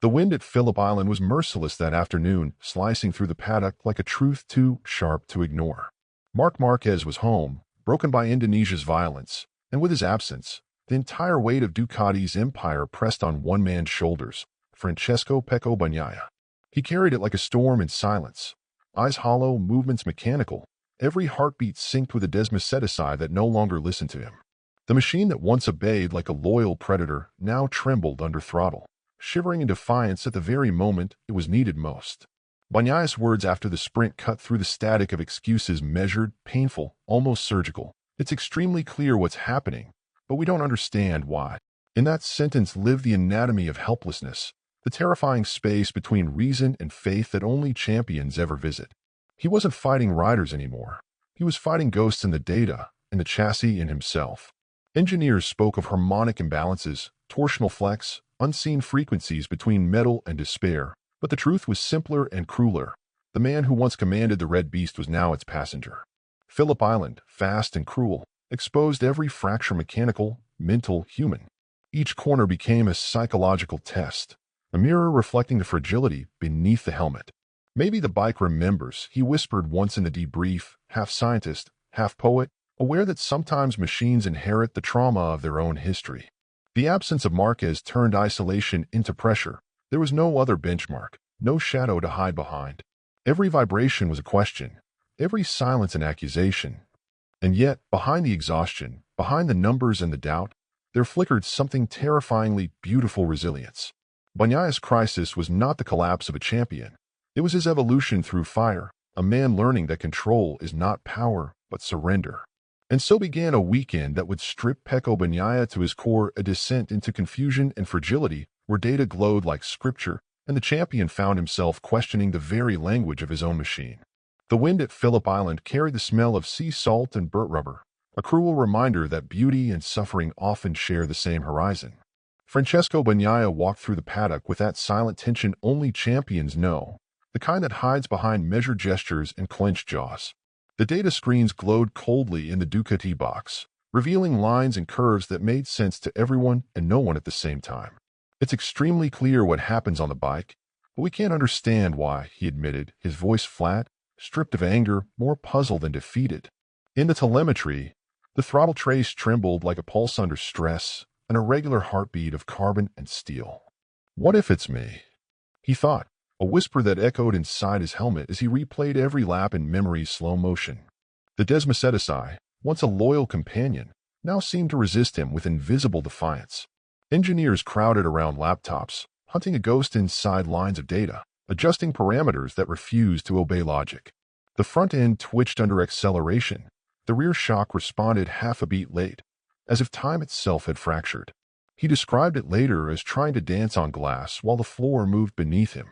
The wind at Phillip Island was merciless that afternoon, slicing through the paddock like a truth too sharp to ignore. Marc Márquez was home, broken by Indonesia's violence, and with his absence, the entire weight of Ducati's empire pressed on one man's shoulders, Francesco Pecco Bagnaia. He carried it like a storm in silence, eyes hollow, movements mechanical, every heartbeat synced with a Desmosedici that no longer listened to him. The machine that once obeyed like a loyal predator now trembled under throttle, shivering in defiance at the very moment it was needed most. Bagnaia's words after the sprint cut through the static of excuses, measured, painful, almost surgical. It's extremely clear what's happening, but we don't understand why. In that sentence lived the anatomy of helplessness, the terrifying space between reason and faith that only champions ever visit. He wasn't fighting riders anymore. He was fighting ghosts in the data, in the chassis, in himself. Engineers spoke of harmonic imbalances, torsional flex, unseen frequencies between metal and despair, but the truth was simpler and crueler. The man who once commanded the Red Beast was now its passenger. Phillip Island, fast and cruel, exposed every fracture, mechanical, mental, human. Each corner became a psychological test, a mirror reflecting the fragility beneath the helmet. Maybe the bike remembers, he whispered once in the debrief, half scientist, half poet, aware that sometimes machines inherit the trauma of their own history. The absence of Márquez turned isolation into pressure. There was no other benchmark, no shadow to hide behind. Every vibration was a question, every silence an accusation. And yet, behind the exhaustion, behind the numbers and the doubt, there flickered something terrifyingly beautiful: resilience. Bagnaia's crisis was not the collapse of a champion. It was his evolution through fire, a man learning that control is not power, but surrender. And so began a weekend that would strip Pecco Bagnaia to his core, a descent into confusion and fragility, where data glowed like scripture, and the champion found himself questioning the very language of his own machine. The wind at Phillip Island carried the smell of sea salt and burnt rubber, a cruel reminder that beauty and suffering often share the same horizon. Francesco Bagnaia walked through the paddock with that silent tension only champions know, the kind that hides behind measured gestures and clenched jaws. The data screens glowed coldly in the Ducati box, revealing lines and curves that made sense to everyone and no one at the same time. It's extremely clear what happens on the bike, but we can't understand why, he admitted, his voice flat, stripped of anger, more puzzled than defeated. In the telemetry, the throttle trace trembled like a pulse under stress, an irregular heartbeat of carbon and steel. What if it's me? He thought, a whisper that echoed inside his helmet as he replayed every lap in memory's slow motion. The Desmosedici, once a loyal companion, now seemed to resist him with invisible defiance. Engineers crowded around laptops, hunting a ghost inside lines of data, adjusting parameters that refused to obey logic. The front end twitched under acceleration. The rear shock responded half a beat late, as if time itself had fractured. He described it later as trying to dance on glass while the floor moved beneath him.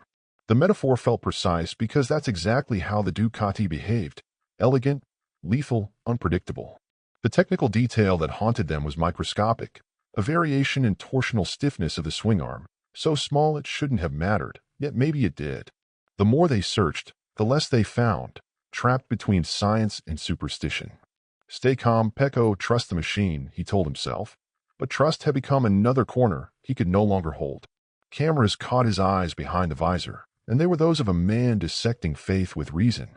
The metaphor felt precise because that's exactly how the Ducati behaved: elegant, lethal, unpredictable. The technical detail that haunted them was microscopic, a variation in torsional stiffness of the swing arm, so small it shouldn't have mattered, yet maybe it did. The more they searched, the less they found, trapped between science and superstition. Stay calm, Pecco, trust the machine, he told himself, but trust had become another corner he could no longer hold. Cameras caught his eyes behind the visor, and they were those of a man dissecting faith with reason.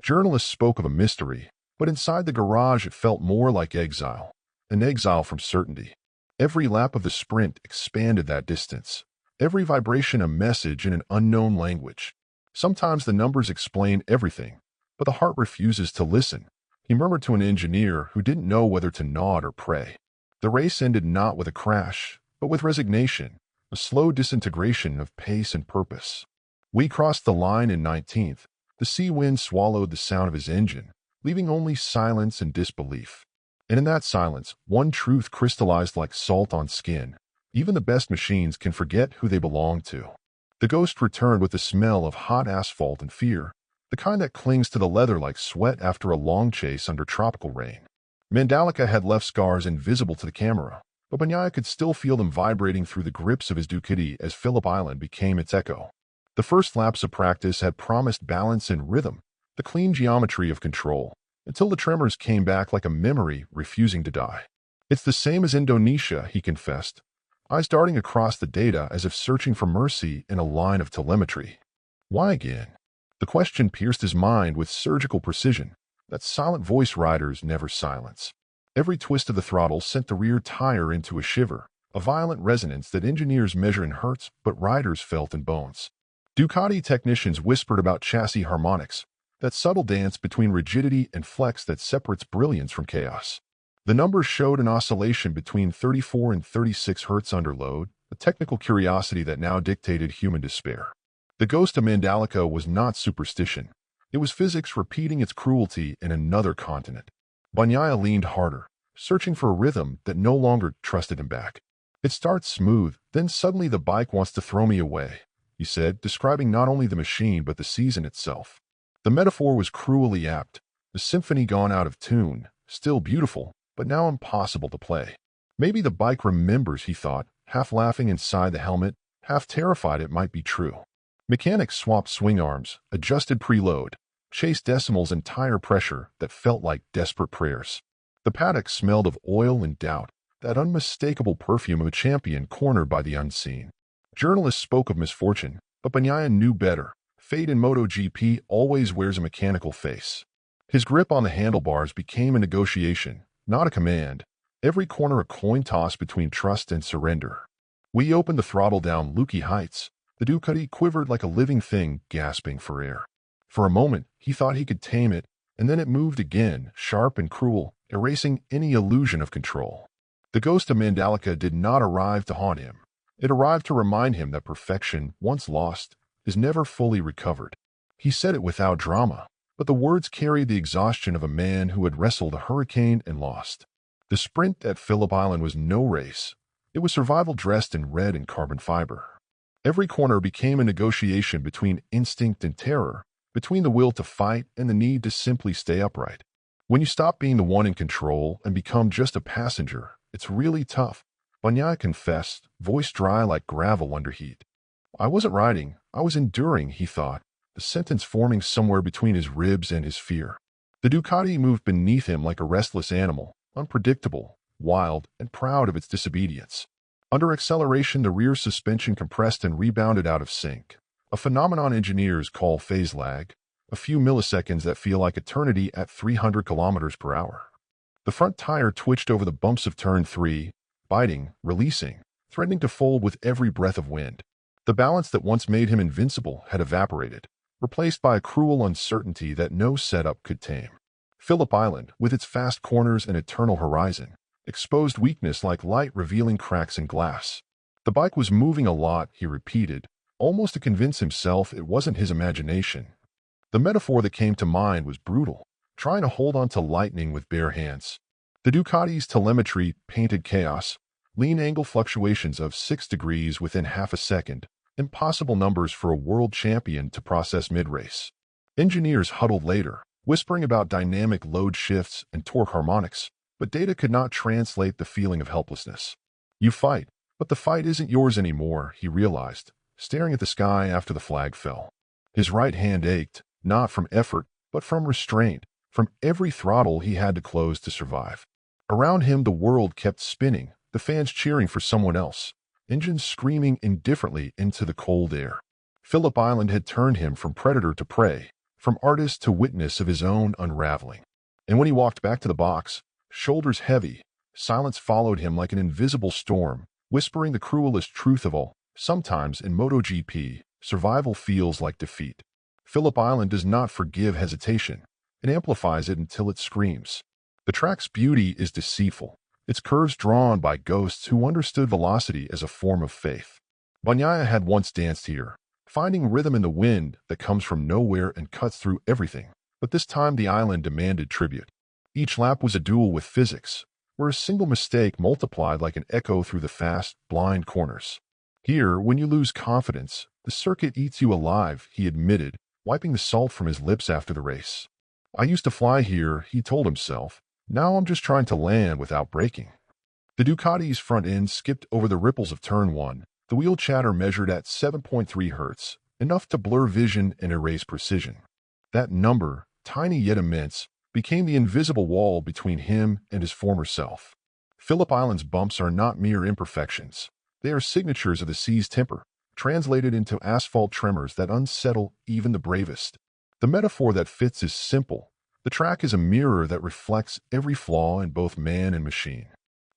Journalists spoke of a mystery, but inside the garage it felt more like exile, an exile from certainty. Every lap of the sprint expanded that distance, every vibration a message in an unknown language. Sometimes the numbers explain everything, but the heart refuses to listen, he murmured to an engineer who didn't know whether to nod or pray. The race ended not with a crash, but with resignation, a slow disintegration of pace and purpose. We crossed the line in 19th. The sea wind swallowed the sound of his engine, leaving only silence and disbelief. And in that silence, one truth crystallized like salt on skin. Even the best machines can forget who they belong to. The ghost returned with the smell of hot asphalt and fear, the kind that clings to the leather like sweat after a long chase under tropical rain. Mandalika had left scars invisible to the camera, but Bagnaia could still feel them vibrating through the grips of his Ducati as Phillip Island became its echo. The first laps of practice had promised balance and rhythm, the clean geometry of control, until the tremors came back like a memory refusing to die. It's the same as Indonesia, he confessed. eyes darting across the data as if searching for mercy in a line of telemetry. Why again? The question pierced his mind with surgical precision that silent voice riders never silence. Every twist of the throttle sent the rear tire into a shiver, a violent resonance that engineers measure in hertz but riders felt in bones. Ducati technicians whispered about chassis harmonics, that subtle dance between rigidity and flex that separates brilliance from chaos. The numbers showed an oscillation between 34 and 36 hertz under load, a technical curiosity that now dictated human despair. The ghost of Mandalika was not superstition. It was physics repeating its cruelty in another continent. Bagnaia leaned harder, searching for a rhythm that no longer trusted him back. It starts smooth, then suddenly the bike wants to throw me away, he said, describing not only the machine but the season itself. The metaphor was cruelly apt, the symphony gone out of tune, still beautiful, but now impossible to play. Maybe the bike remembers, he thought, half laughing inside the helmet, half terrified it might be true. Mechanics swapped swing arms, adjusted preload, chased decimals and tire pressure that felt like desperate prayers. The paddock smelled of oil and doubt, that unmistakable perfume of a champion cornered by the unseen. Journalists spoke of misfortune, but Bagnaia knew better. Fate in MotoGP always wears a mechanical face. His grip on the handlebars became a negotiation, not a command. Every corner a coin toss between trust and surrender. We opened the throttle down Lucky heights. The Ducati quivered like a living thing, gasping for air. For a moment, he thought he could tame it, and then it moved again, sharp and cruel, erasing any illusion of control. The ghost of Mandalika did not arrive to haunt him. It arrived to remind him that perfection, once lost, is never fully recovered. He said it without drama, but the words carried the exhaustion of a man who had wrestled a hurricane and lost. The sprint at Phillip Island was no race. It was survival dressed in red and carbon fiber. Every corner became a negotiation between instinct and terror, between the will to fight and the need to simply stay upright. When you stop being the one in control and become just a passenger, it's really tough, Bagnaia confessed, voice dry like gravel under heat. I wasn't riding, I was enduring, he thought, the sentence forming somewhere between his ribs and his fear. The Ducati moved beneath him like a restless animal, unpredictable, wild, and proud of its disobedience. Under acceleration, the rear suspension compressed and rebounded out of sync, a phenomenon engineers call phase lag, a few milliseconds that feel like eternity at 300 kilometers per hour. The front tire twitched over the bumps of turn 3, biting, releasing, threatening to fold with every breath of wind. The balance that once made him invincible had evaporated, replaced by a cruel uncertainty that no setup could tame. Phillip Island, with its fast corners and eternal horizon, exposed weakness like light revealing cracks in glass. The bike was moving a lot, he repeated, almost to convince himself it wasn't his imagination. The metaphor that came to mind was brutal, trying to hold on to lightning with bare hands. The Ducati's telemetry painted chaos, lean angle fluctuations of 6 degrees within half a second, impossible numbers for a world champion to process mid-race. Engineers huddled later, whispering about dynamic load shifts and torque harmonics, but data could not translate the feeling of helplessness. You fight, but the fight isn't yours anymore, he realized, staring at the sky after the flag fell. His right hand ached, not from effort, but from restraint, from every throttle he had to close to survive. Around him the world kept spinning, the fans cheering for someone else, engines screaming indifferently into the cold air. Phillip Island had turned him from predator to prey, from artist to witness of his own unraveling. And when he walked back to the box, shoulders heavy, silence followed him like an invisible storm, whispering the cruelest truth of all. Sometimes in MotoGP, survival feels like defeat. Phillip Island does not forgive hesitation. It amplifies it until it screams. The track's beauty is deceitful, its curves drawn by ghosts who understood velocity as a form of faith. Bagnaia had once danced here, finding rhythm in the wind that comes from nowhere and cuts through everything. But this time the island demanded tribute. Each lap was a duel with physics, where a single mistake multiplied like an echo through the fast, blind corners. Here, when you lose confidence, the circuit eats you alive, he admitted, wiping the salt from his lips after the race. I used to fly here, he told himself. Now I'm just trying to land without braking. The Ducati's front end skipped over the ripples of turn 1. The wheel chatter measured at 7.3 hertz, enough to blur vision and erase precision. That number, tiny yet immense, became the invisible wall between him and his former self. Phillip Island's bumps are not mere imperfections. They are signatures of the sea's temper, translated into asphalt tremors that unsettle even the bravest. The metaphor that fits is simple. The track is a mirror that reflects every flaw in both man and machine.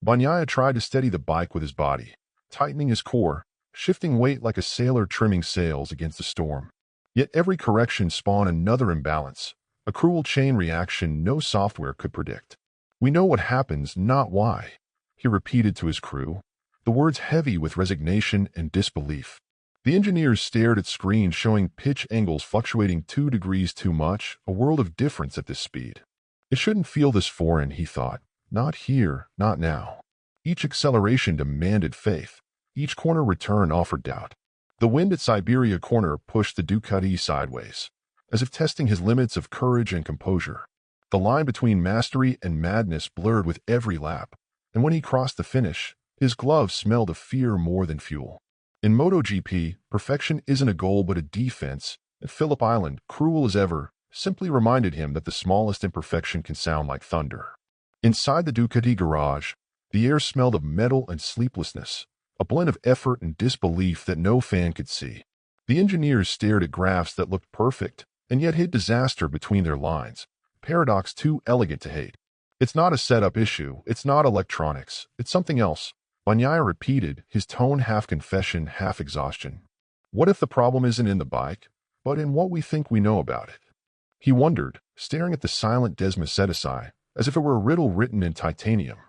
Bagnaia tried to steady the bike with his body, tightening his core, shifting weight like a sailor trimming sails against a storm. Yet every correction spawned another imbalance, a cruel chain reaction no software could predict. "We know what happens, not why," he repeated to his crew, the words heavy with resignation and disbelief. The engineers stared at screens showing pitch angles fluctuating 2 degrees too much, a world of difference at this speed. It shouldn't feel this foreign, he thought. Not here, not now. Each acceleration demanded faith. Each corner return offered doubt. The wind at Siberia corner pushed the Ducati sideways, as if testing his limits of courage and composure. The line between mastery and madness blurred with every lap, and when he crossed the finish, his gloves smelled of fear more than fuel. In MotoGP, perfection isn't a goal but a defense, and Phillip Island, cruel as ever, simply reminded him that the smallest imperfection can sound like thunder. Inside the Ducati garage, the air smelled of metal and sleeplessness, a blend of effort and disbelief that no fan could see. The engineers stared at graphs that looked perfect, and yet hid disaster between their lines, paradox too elegant to hate. "It's not a setup issue, it's not electronics, it's something else," Bagnaia repeated, his tone half confession, half exhaustion. "What if the problem isn't in the bike, but in what we think we know about it?" He wondered, staring at the silent Desmosedici, as if it were a riddle written in titanium.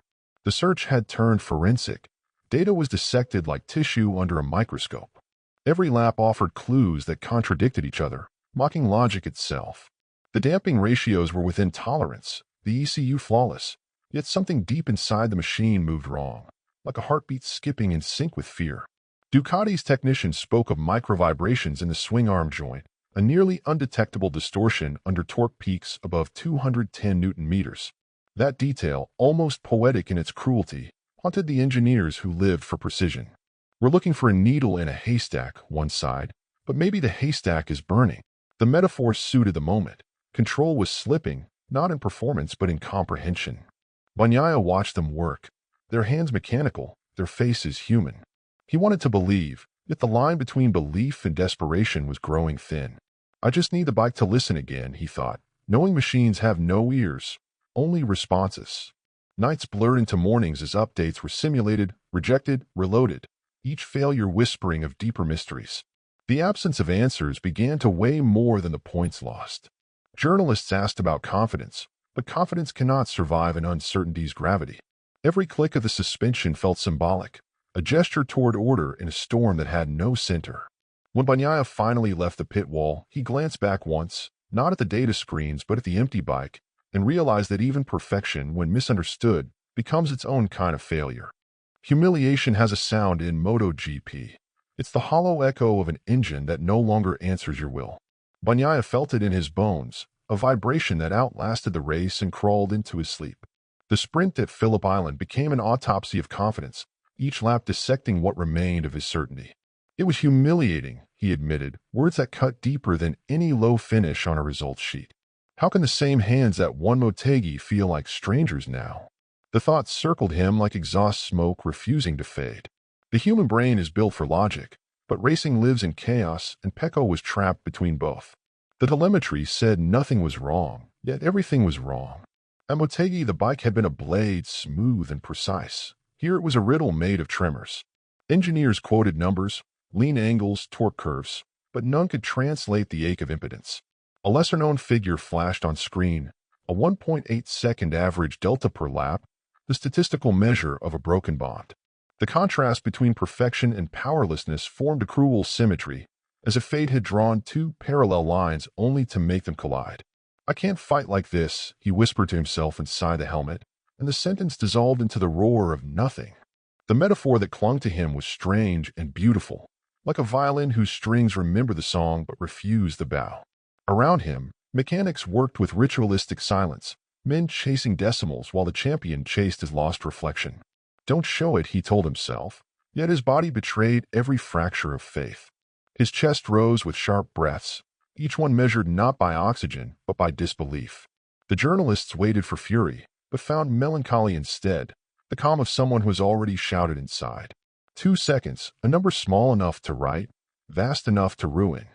The search had turned forensic. Data was dissected like tissue under a microscope. Every lap offered clues that contradicted each other, mocking logic itself. The damping ratios were within tolerance, the ECU flawless, yet something deep inside the machine moved wrong, like a heartbeat skipping in sync with fear. Ducati's technicians spoke of micro-vibrations in the swing arm joint, a nearly undetectable distortion under torque peaks above 210 Newton-meters. That detail, almost poetic in its cruelty, haunted the engineers who lived for precision. "We're looking for a needle in a haystack," one sighed, "but maybe the haystack is burning." The metaphor suited the moment. Control was slipping, not in performance but in comprehension. Bagnaia watched them work, their hands mechanical, their faces human. He wanted to believe, yet the line between belief and desperation was growing thin. "I just need the bike to listen again," he thought, knowing machines have no ears, only responses. Nights blurred into mornings as updates were simulated, rejected, reloaded, each failure whispering of deeper mysteries. The absence of answers began to weigh more than the points lost. Journalists asked about confidence, but confidence cannot survive in uncertainty's gravity. Every click of the suspension felt symbolic, a gesture toward order in a storm that had no center. When Bagnaia finally left the pit wall, he glanced back once, not at the data screens but at the empty bike, and realized that even perfection, when misunderstood, becomes its own kind of failure. Humiliation has a sound in MotoGP. It's the hollow echo of an engine that no longer answers your will. Bagnaia felt it in his bones, a vibration that outlasted the race and crawled into his sleep. The sprint at Phillip Island became an autopsy of confidence, each lap dissecting what remained of his certainty. "It was humiliating," he admitted, words that cut deeper than any low finish on a results sheet. How can the same hands that won Motegi feel like strangers now? The thought circled him like exhaust smoke refusing to fade. The human brain is built for logic, but racing lives in chaos, and Pecco was trapped between both. The telemetry said nothing was wrong, yet everything was wrong. At Motegi, the bike had been a blade, smooth and precise. Here it was a riddle made of tremors. Engineers quoted numbers, lean angles, torque curves, but none could translate the ache of impotence. A lesser-known figure flashed on screen, a 1.8-second average delta per lap, the statistical measure of a broken bond. The contrast between perfection and powerlessness formed a cruel symmetry, as if fate had drawn two parallel lines only to make them collide. "I can't fight like this," he whispered to himself inside the helmet, and the sentence dissolved into the roar of nothing. The metaphor that clung to him was strange and beautiful, like a violin whose strings remember the song but refuse the bow. Around him, mechanics worked with ritualistic silence, men chasing decimals while the champion chased his lost reflection. "Don't show it," he told himself, yet his body betrayed every fracture of faith. His chest rose with sharp breaths, each one measured not by oxygen but by disbelief. The journalists waited for fury, but found melancholy instead, the calm of someone who has already shouted inside. 2 seconds, a number small enough to write, vast enough to ruin.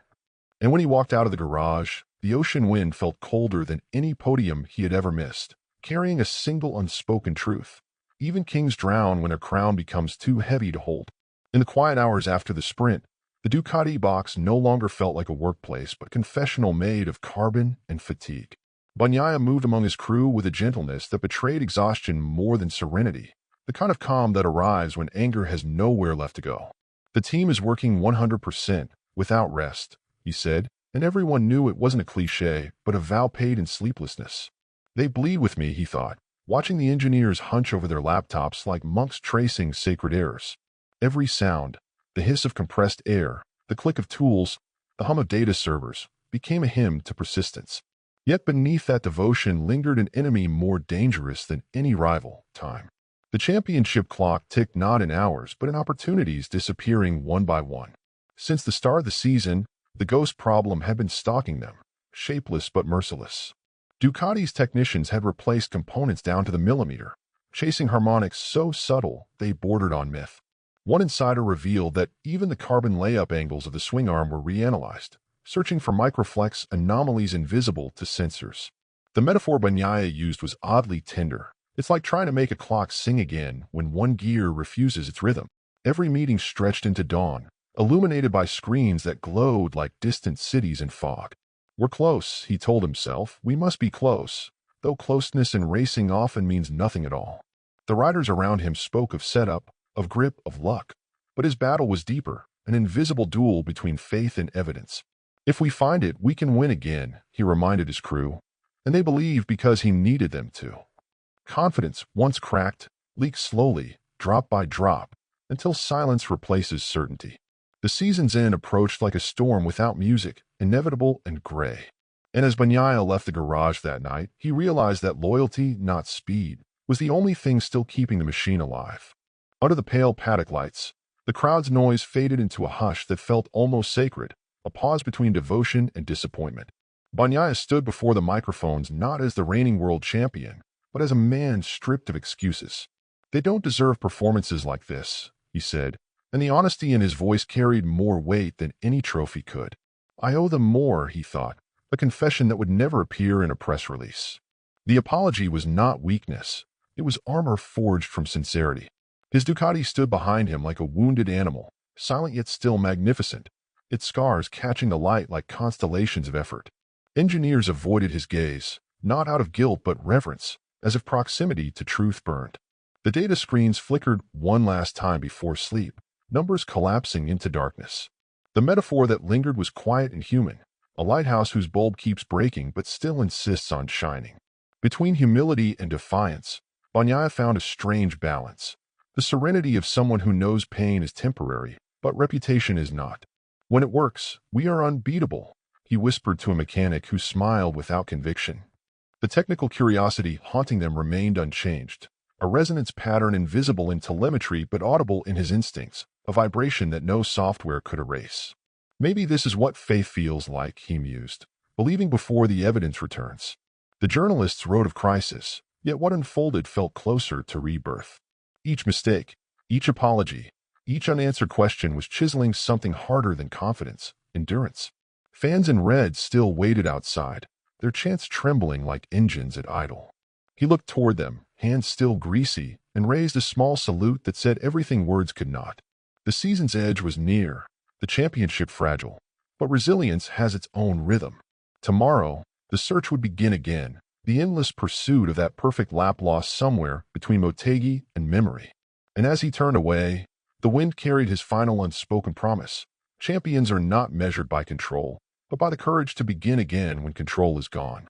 And when he walked out of the garage, the ocean wind felt colder than any podium he had ever missed, carrying a single unspoken truth. Even kings drown when their crown becomes too heavy to hold. In the quiet hours after the sprint, the Ducati box no longer felt like a workplace but confessional made of carbon and fatigue. Bagnaia moved among his crew with a gentleness that betrayed exhaustion more than serenity, the kind of calm that arrives when anger has nowhere left to go. The team is working 100%, without rest, he said, and everyone knew it wasn't a cliché, but a vow paid in sleeplessness. They bleed with me, he thought, watching the engineers hunch over their laptops like monks tracing sacred errors. Every sound, the hiss of compressed air, the click of tools, the hum of data servers, became a hymn to persistence. Yet beneath that devotion lingered an enemy more dangerous than any rival, time. The championship clock ticked not in hours but in opportunities disappearing one by one. Since the start of the season, the ghost problem had been stalking them, shapeless but merciless. Ducati's technicians had replaced components down to the millimeter, chasing harmonics so subtle they bordered on myth. One insider revealed that even the carbon layup angles of the swing arm were reanalyzed, searching for microflex anomalies invisible to sensors. The metaphor Bagnaia used was oddly tender. It's like trying to make a clock sing again when one gear refuses its rhythm. Every meeting stretched into dawn, illuminated by screens that glowed like distant cities in fog. We're close, he told himself. We must be close, though closeness in racing often means nothing at all. The riders around him spoke of setup, of grip, of luck. But his battle was deeper, an invisible duel between faith and evidence. If we find it, we can win again, he reminded his crew, and they believed because he needed them to. Confidence, once cracked, leaks slowly, drop by drop, until silence replaces certainty. The season's end approached like a storm without music, inevitable and gray. And as Bagnaia left the garage that night, he realized that loyalty, not speed, was the only thing still keeping the machine alive. Under the pale paddock lights, the crowd's noise faded into a hush that felt almost sacred, a pause between devotion and disappointment. Bagnaia stood before the microphones not as the reigning world champion, but as a man stripped of excuses. They don't deserve performances like this, he said, and the honesty in his voice carried more weight than any trophy could. I owe them more, he thought, a confession that would never appear in a press release. The apology was not weakness. It was armor forged from sincerity. His Ducati stood behind him like a wounded animal, silent yet still magnificent, its scars catching the light like constellations of effort. Engineers avoided his gaze, not out of guilt but reverence, as if proximity to truth burned. The data screens flickered one last time before sleep, numbers collapsing into darkness. The metaphor that lingered was quiet and human, a lighthouse whose bulb keeps breaking but still insists on shining. Between humility and defiance, Bagnaia found a strange balance. The serenity of someone who knows pain is temporary, but reputation is not. When it works, we are unbeatable, he whispered to a mechanic who smiled without conviction. The technical curiosity haunting them remained unchanged, a resonance pattern invisible in telemetry but audible in his instincts, a vibration that no software could erase. Maybe this is what faith feels like, he mused, believing before the evidence returns. The journalists wrote of crisis, yet what unfolded felt closer to rebirth. Each mistake, each apology, each unanswered question was chiseling something harder than confidence, endurance. Fans in red still waited outside, their chants trembling like engines at idle. He looked toward them, hands still greasy, and raised a small salute that said everything words could not. The season's edge was near, the championship fragile, but resilience has its own rhythm. Tomorrow, the search would begin again, the endless pursuit of that perfect lap lost somewhere between Motegi and memory. And as he turned away, the wind carried his final unspoken promise. Champions are not measured by control, but by the courage to begin again when control is gone.